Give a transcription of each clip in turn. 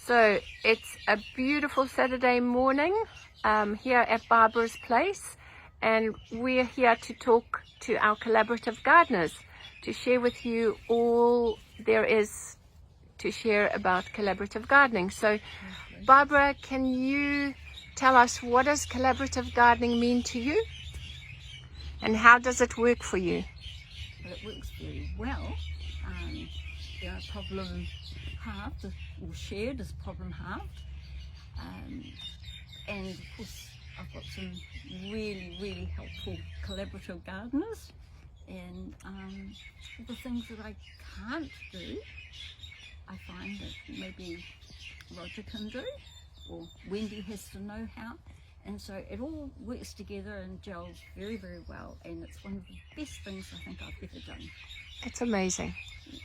So it's a beautiful Saturday morning here at Barbara's place, and we're here to talk to our collaborative gardeners, to share with you all there is to share about collaborative gardening. So Barbara, can you tell us, what does collaborative gardening mean to you, and how does it work for you? Well, it works very well. Problem halved or shared is problem halved, and of course I've got some really helpful collaborative gardeners, and all the things that I can't do, I find that maybe Roger can do, or Wendy has to know how, and so it all works together and gels very well, and it's one of the best things I think I've ever done. It's amazing.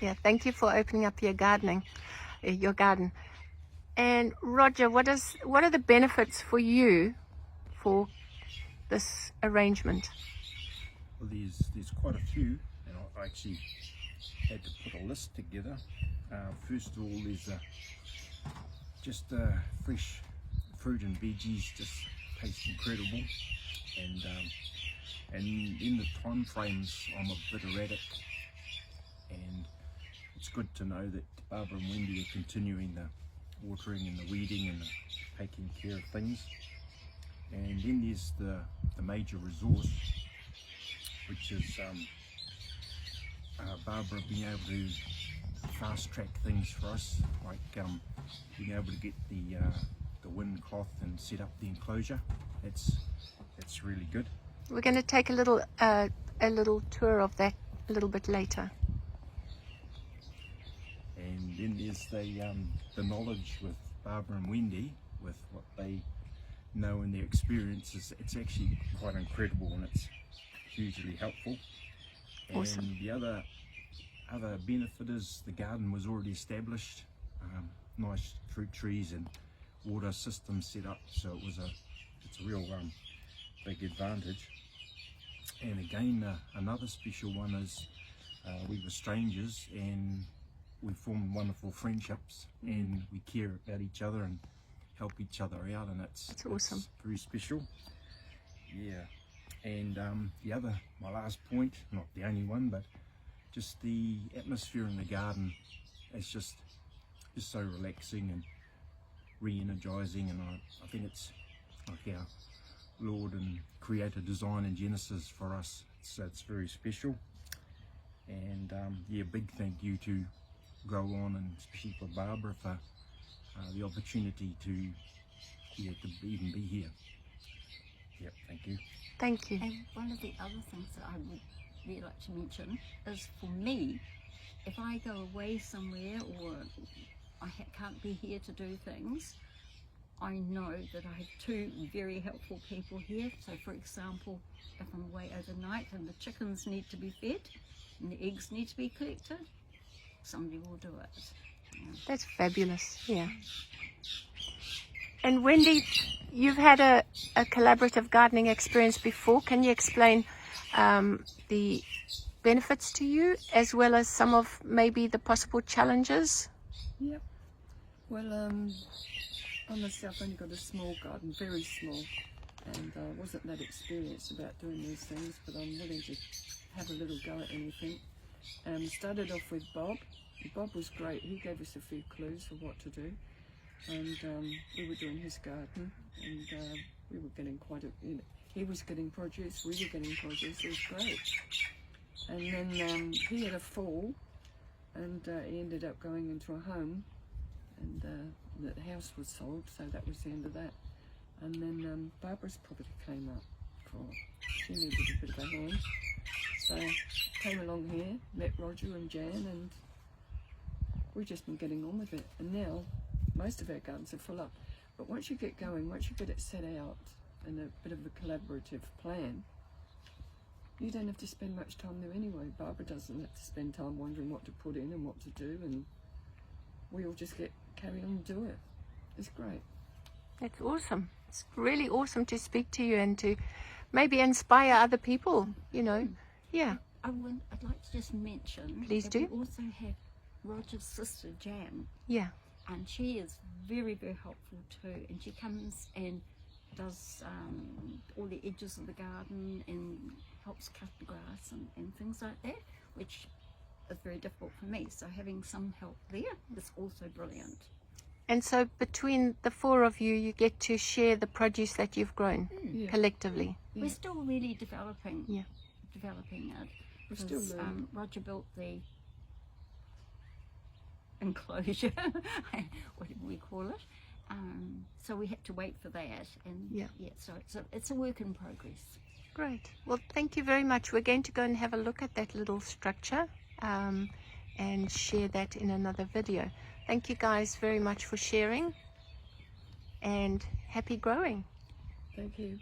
Yeah, thank you for opening up your garden. And Roger, what are the benefits for you for this arrangement? Well, there's quite a few, and I actually had to put a list together. First of all, there's just fresh fruit and veggies, just taste incredible, and in the time frames I'm a bit erratic, and it's good to know that Barbara and Wendy are continuing the watering and the weeding and the taking care of things. And then there's the major resource, which is Barbara being able to fast track things for us, like being able to get the wind cloth and set up the enclosure. That's really good. We're going to take a little tour of that a little bit later. And then there's the knowledge with Barbara and Wendy, with what they know and their experiences. It's actually quite incredible, and it's hugely helpful. Awesome. And the other benefit is the garden was already established, nice fruit trees and water system set up, so it's a real big advantage. And again, another special one is we were strangers and we formed wonderful friendships, and we care about each other and help each other out, and it's awesome. It's very special. Yeah. And my last point, not the only one, but just the atmosphere in the garden is just so relaxing and re-energizing, and I think it's like our Lord and Creator design in Genesis for us. So it's very special. And big thank you to Grow On, and especially for Barbara, for the opportunity to even be here. Yep, thank you. Thank you. And one of the other things that I would really like to mention is, for me, if I go away somewhere or I can't be here to do things, I know that I have two very helpful people here. So for example, if I'm away overnight and the chickens need to be fed and the eggs need to be collected, somebody will do it. Yeah. That's fabulous. Yeah. And Wendy, you've had a collaborative gardening experience before. Can you explain the benefits to you, as well as some of maybe the possible challenges? Yep. Well, honestly, I've only got a small garden, very small, and I wasn't that experienced about doing these things, but I'm willing to have a little go at anything. Started off with Bob. Bob was great. He gave us a few clues for what to do, and we were doing his garden, and we were getting he was getting produce, we were getting produce. It was great. And then he had a fall, and he ended up going into a home, and the house was sold, so that was the end of that. And then Barbara's property came up. She needed a bit of a hand, so came along here, met Roger and Jan, and we've just been getting on with it. And now most of our gardens are full up, but once you get going, once you get it set out and a bit of a collaborative plan, you don't have to spend much time there anyway. Barbara doesn't have to spend time wondering what to put in and what to do, and we all just carry on and do it. It's great. That's awesome. It's really awesome to speak to you and to maybe inspire other people, Yeah. I'd like to just mention Please that do. we also have Roger's sister Jan. Yeah. And she is very, very helpful too. And she comes and does all the edges of the garden and helps cut the grass and things like that, which is very difficult for me. So having some help there is also brilliant. And so between the four of you, you get to share the produce that you've grown Yeah. collectively. Yeah. We're still really developing Yeah. it. We're still Because, learning. Roger built the enclosure, whatever we call it. So we had to wait for that, and Yeah. so it's a work in progress. Great. Well, thank you very much. We're going to go and have a look at that little structure and share that in another video. Thank you guys very much for sharing, and happy growing. Thank you.